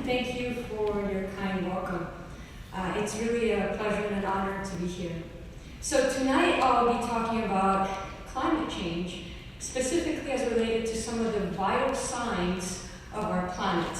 thank you for your kind welcome. It's really a pleasure and an honor to be here. So tonight I'll be talking about climate change, specifically as related to some of the vital signs of our planet,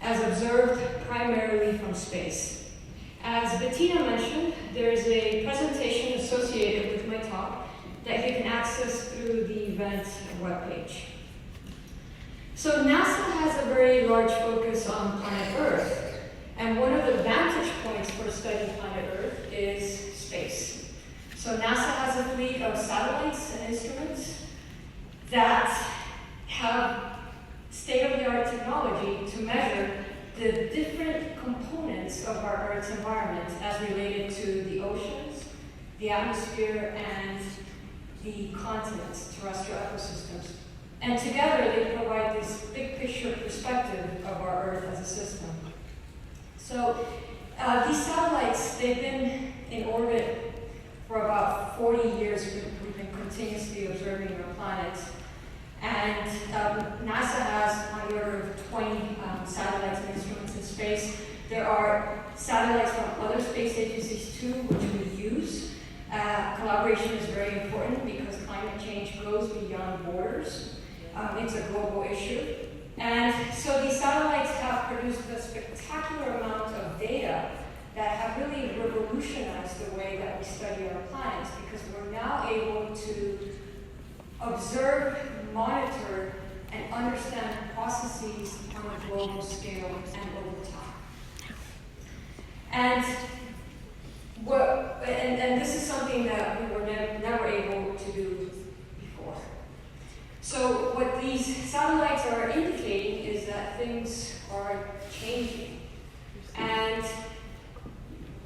as observed primarily from space. As Bettina mentioned, there's a presentation associated with my talk that you can access through the event webpage. So NASA has a very large focus on planet Earth, and one of the vantage points for studying planet Earth is space. So NASA has a fleet of satellites and instruments that have state-of-the-art technology to measure the different components of our Earth's environment as related to the oceans, the atmosphere, and the continents, terrestrial ecosystems. And together they provide this big picture perspective of our Earth as a system. So these satellites, they've been in orbit for about 40 years. We've been continuously observing our planet. And NASA has on the order of 20 satellites and instruments in space. There are satellites from other space agencies too, which we use. Collaboration is very important because climate change goes beyond borders. It's a global issue. And so these satellites have produced a spectacular amount of data that have really revolutionized the way that we study our planet, because we're now able to observe, monitor, and understand processes on a global scale and over time. And this is something that we were never able to do before. So what these satellites are indicating is that things are changing. And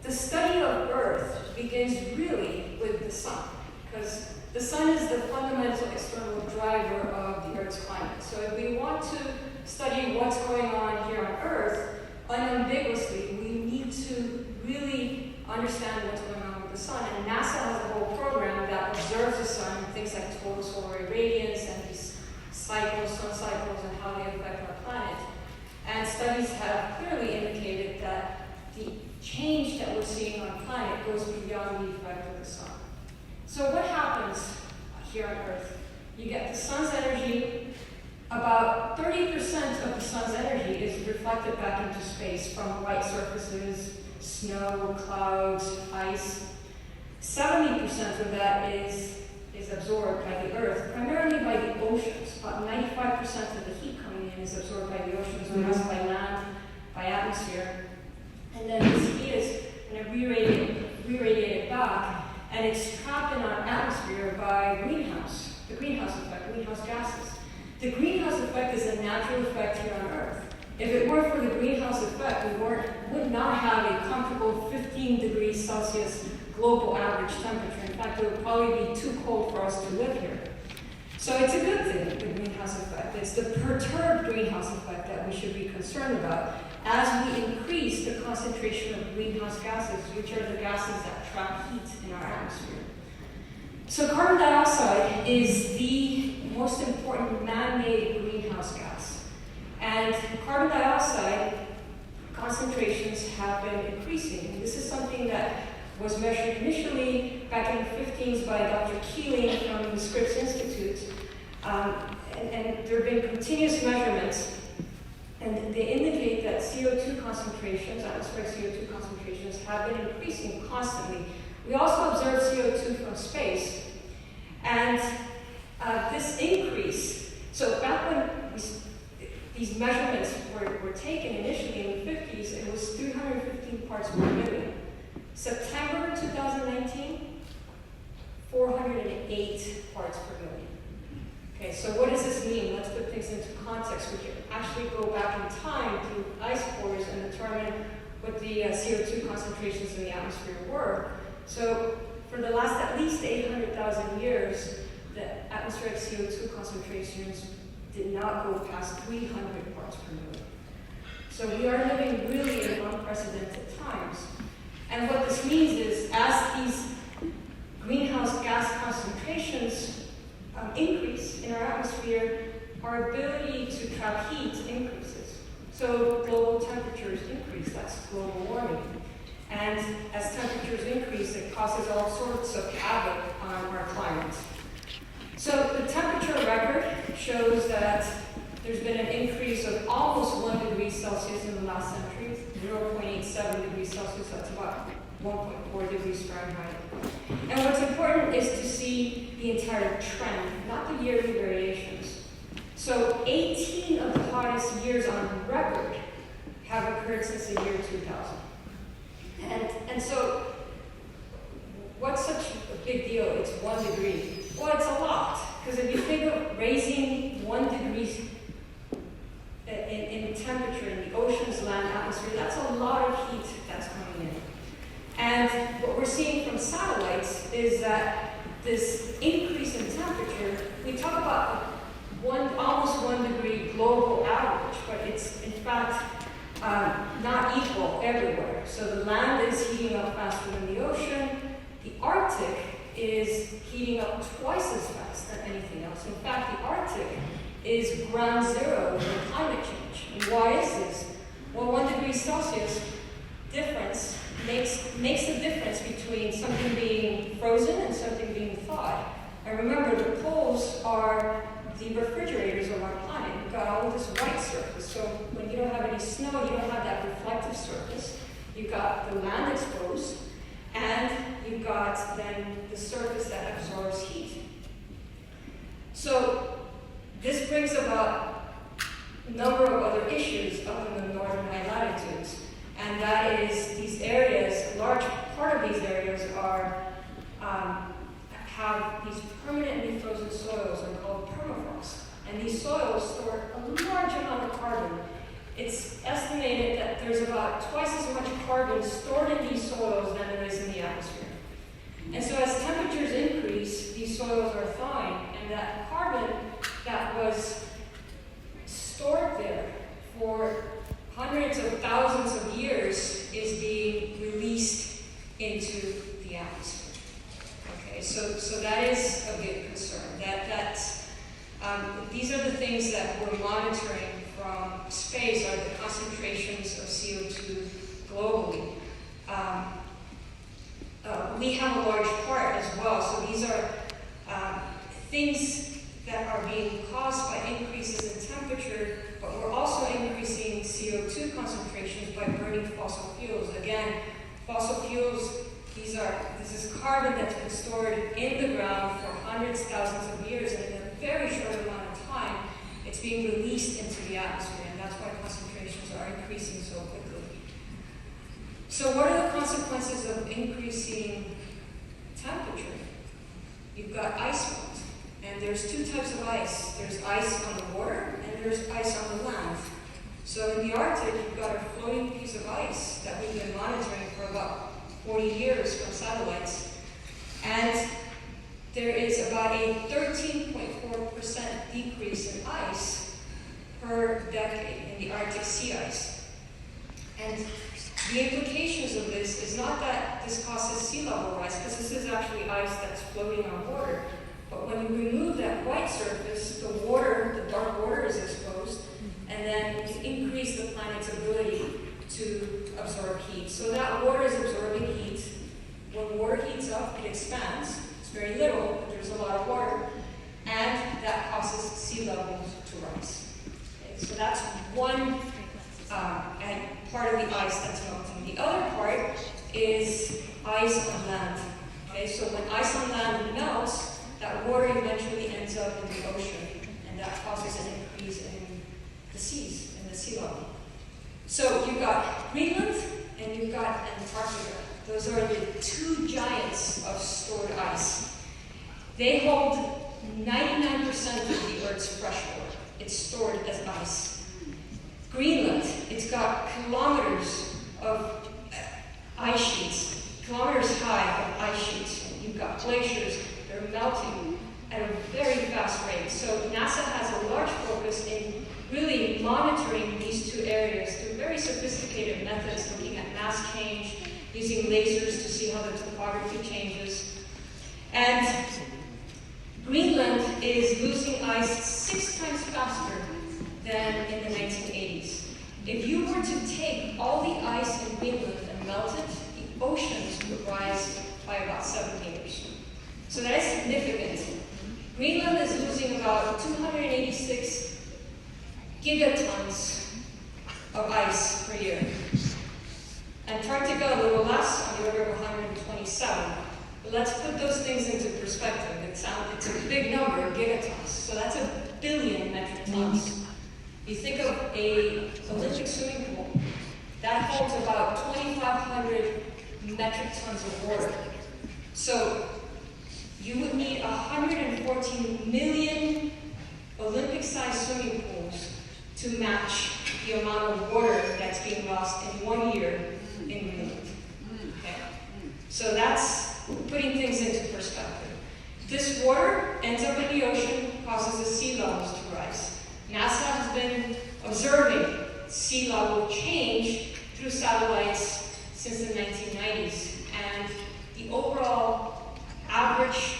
the study of Earth begins really with the sun, because the sun is the fundamental external driver of the Earth's climate. So if we want to study what's going on here on Earth, unambiguously, we need to really understand what's going on with the sun. And NASA has a whole program that observes the sun, things like total solar irradiance and these cycles, sun cycles, and how they affect our planet. And studies have clearly indicated that the change that we're seeing on the planet goes beyond the effect of the sun. So what happens here on Earth? You get the sun's energy. About 30% of the sun's energy is reflected back into space from white surfaces, snow, clouds, ice. 70% of that is absorbed by the Earth, primarily by the oceans. About 95% of the heat coming in is absorbed by the oceans, and the rest by land, by atmosphere. And then this heat is kind of re-radiated back, and it's trapped in our atmosphere by the greenhouse effect, greenhouse gases. The greenhouse effect is a natural effect here on Earth. If it weren't for the greenhouse effect, we would not have a comfortable 15 degrees Celsius global average temperature. In fact, it would probably be too cold for us to live here. So it's a good thing, the greenhouse effect. It's the perturbed greenhouse effect that we should be concerned about as we increase the concentration of greenhouse gases, which are the gases that trap heat in our atmosphere. So carbon dioxide is the most important man-made greenhouse gas. And carbon dioxide concentrations have been increasing. This is something that was measured initially back in the 50s by Dr. Keeling from the Scripps Institute. And there have been continuous measurements, and they indicate that CO2 concentrations, atmospheric CO2 concentrations, have been increasing constantly. We also observe CO2 from space, and this increase, so back when these measurements were taken initially in the 50s, it was 315 parts per million. September 2019, 408 parts per million. Okay, so what does this mean? Let's put things into context. We can actually go back in time through ice cores and determine what the CO2 concentrations in the atmosphere were. So for the last at least 800,000 years, the atmospheric CO2 concentrations did not go past 300 parts per million. So we are living really in unprecedented times. And what this means is, as these greenhouse gas concentrations increase in our atmosphere, our ability to trap heat increases. So global temperature temperatures increase. That's global warming. And as temperatures increase, it causes all sorts of havoc on our climate. So the temperature record shows that there's been an increase of almost 1 degree Celsius in the last century, 0.87 degrees Celsius, that's about 1.4 degrees Fahrenheit. And what's important is to see the entire trend, not the yearly variations. So 18 of the hottest years on record have occurred since the year 2000. And so, what's such a big deal? It's 1 degree. Well, it's a lot, because if you think of raising 1 degree in temperature in the oceans, land, atmosphere, that's a lot of heat that's coming in. And what we're seeing from satellites is that this increase in temperature, we talk about almost 1 degree global average, but it's in fact not equal everywhere. So the land is heating up faster than the ocean. The Arctic is heating up twice as fast than anything else. In fact, the Arctic is ground zero for climate change. And why is this? Well, 1 degree Celsius difference makes a difference between something being frozen and something being thawed. And remember, the poles are the refrigerators of our planet. You've got all of this white surface. So when you don't have any snow, you don't have that reflective surface. You've got the land exposed, and you've got then the surface that absorbs heat. So this brings about a number of other issues up in the northern high latitudes. And that is these areas, a large part of these areas have these permanently frozen soils are called permafrost. And these soils store a large amount of carbon. It's estimated that there's about twice as much carbon stored in these soils than there is in the atmosphere. And so as temperatures increase, these soils are thawing, and that carbon that was stored there for hundreds of thousands of years is being released into the atmosphere. Okay, so that is a big concern. These are the things that we're monitoring from space, are the concentrations of CO2 globally. We have a large part as well, so these are things that are being caused by increases in temperature, but we're also increasing CO2 concentrations by burning fossil fuels. Again, fossil fuels, this is carbon that's been stored in the ground for hundreds, thousands of years, and in a very short amount of time, it's being released into the atmosphere, and that's why concentrations are increasing so quickly. So what are the consequences of increasing temperature? You've got ice melt. And there's two types of ice. There's ice on the water, and there's ice on the land. So in the Arctic, you've got a floating piece of ice that we've been monitoring for about 40 years from satellites. And there is about a 13.4% decrease in ice per decade in the Arctic sea ice. And the implications of this is not that this causes sea level rise, because this is actually ice that's floating on water. But when you remove that white surface, the dark water is exposed, and then you increase the planet's ability to absorb heat. So that water is absorbing heat. When water heats up, it expands. It's very little, but there's a lot of water, and that causes sea levels to rise. Okay, so that's one part of the ice that's melting. The other part is ice on land. Okay, so when ice on land melts, that water eventually ends up in the ocean, and that causes an increase in the seas, in the sea level. So you've got Greenland and you've got Antarctica. Those are the two giants of stored ice. They hold 99% of the Earth's fresh water. It's stored as ice. Greenland, it's got kilometers of ice sheets, kilometers high of ice sheets. You've got glaciers. They're melting at a very fast rate. So NASA has a large focus in really monitoring these two areas through very sophisticated methods, looking at mass change, using lasers to see how the topography changes. And Greenland is losing ice 6 times faster than in the 1980s. If you were to take all the ice in Greenland and melt it, the oceans would rise by about 7 meters. So that is significant. Greenland is losing about 286 gigatons of ice per year. Antarctica, a little less, on the order of 127. But let's put those things into perspective. It's a big number, gigatons. So that's 1 billion metric tons. You think of an Olympic swimming pool, that holds about 2,500 metric tons of water. So you would need 114 million Olympic-sized swimming pools to match the amount of water that's being lost in 1 year in Greenland. Okay. So that's putting things into perspective. This water ends up in the ocean, causes the sea levels to rise. NASA has been observing sea level change through satellites since the 1990s, and the overall average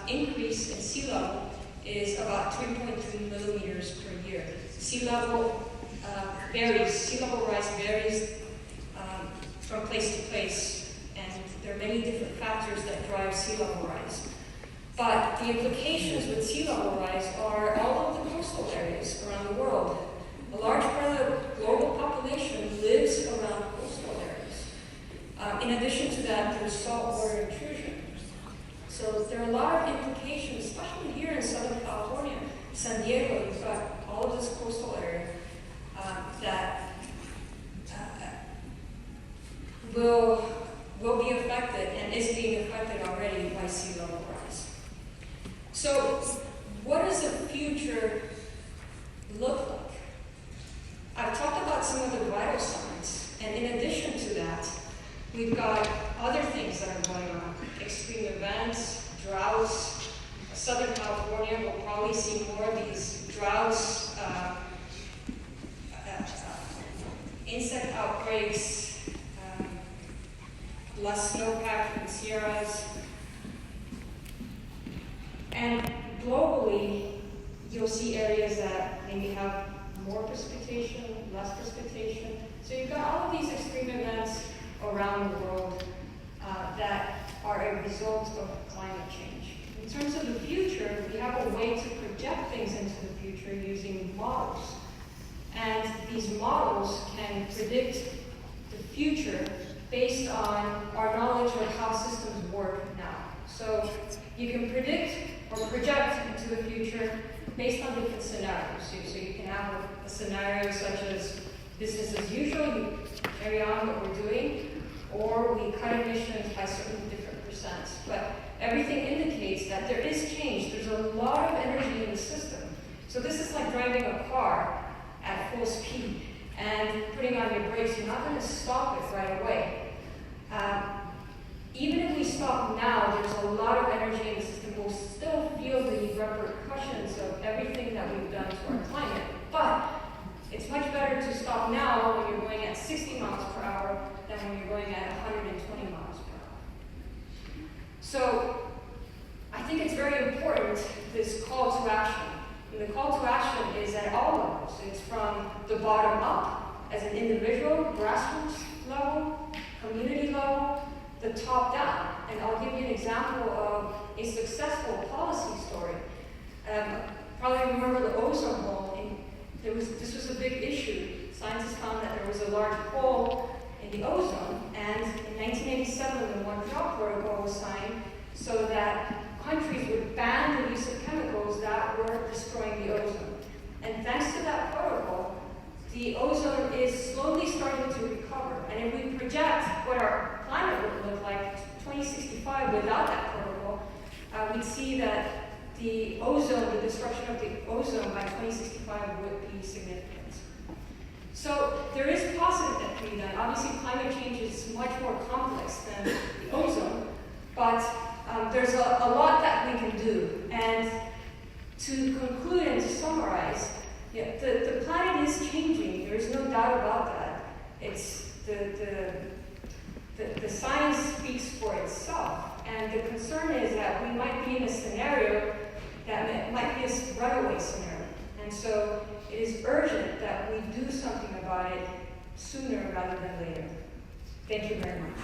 increase in sea level is about 3.3 millimeters per year. Sea level sea level rise varies from place to place, and there are many different factors that drive sea level rise. But the implications with sea level rise are all of the coastal areas around the world. A large part of the global population lives around coastal areas. In addition to that, there's saltwater intrusion. So there are a lot of implications, especially here in Southern California, San Diego. You've got all of this coastal area that will be affected and is being affected already by sea level rise. So what does the future look like? I've talked about some of the vital signs, and in addition to that, we've got other things that are going on. Extreme events, droughts. Southern California will probably see more of these droughts, insect outbreaks, less snowpack in the Sierras. And globally, you'll see areas that maybe have more precipitation, less precipitation. So you've got all of these extreme events around the world that are a result of climate change. In terms of the future, we have a way to project things into the future using models. And these models can predict the future based on our knowledge of how systems work now. So you can predict or project into the future based on different scenarios. So you can have a scenario such as business as usual, you carry on what we're doing, or we cut emissions by certain different percents. But everything indicates that there is change. There's a lot of energy in the system. So this is like driving a car at full speed and putting on your brakes. You're not going to stop it right away. Even if we stop now, there's a lot of energy in the system. We'll still feel the repercussions of everything that we've done to our climate. But it's much better to stop now when you're going at 60 miles per hour than when you're going at 120 miles per hour. So I think it's very important, this call to action. And the call to action is at all levels. It's from the bottom up, as an individual, grassroots level, community level, the top down. And I'll give you an example of a successful policy story. Probably remember the ozone hole. This was a big issue. Scientists found that there was a large hole in the ozone, and in 1987 the Montreal Protocol was signed so that countries would ban the use of chemicals that were destroying the ozone. And thanks to that protocol, the ozone is slowly starting to recover. And if we project what our planet would look like 2065 without that protocol, we'd see that the destruction of the ozone by 2065 would be significant. So there is positive that can be done. Obviously, climate change is much more complex than the ozone, but there's a lot that we can do. And to conclude and to summarize, the planet is changing. There is no doubt about that. It's the science speaks for itself, and the concern is that we might be in a scenario that might be a runaway scenario. And so It is urgent that we do something about it sooner rather than later. Thank you very much.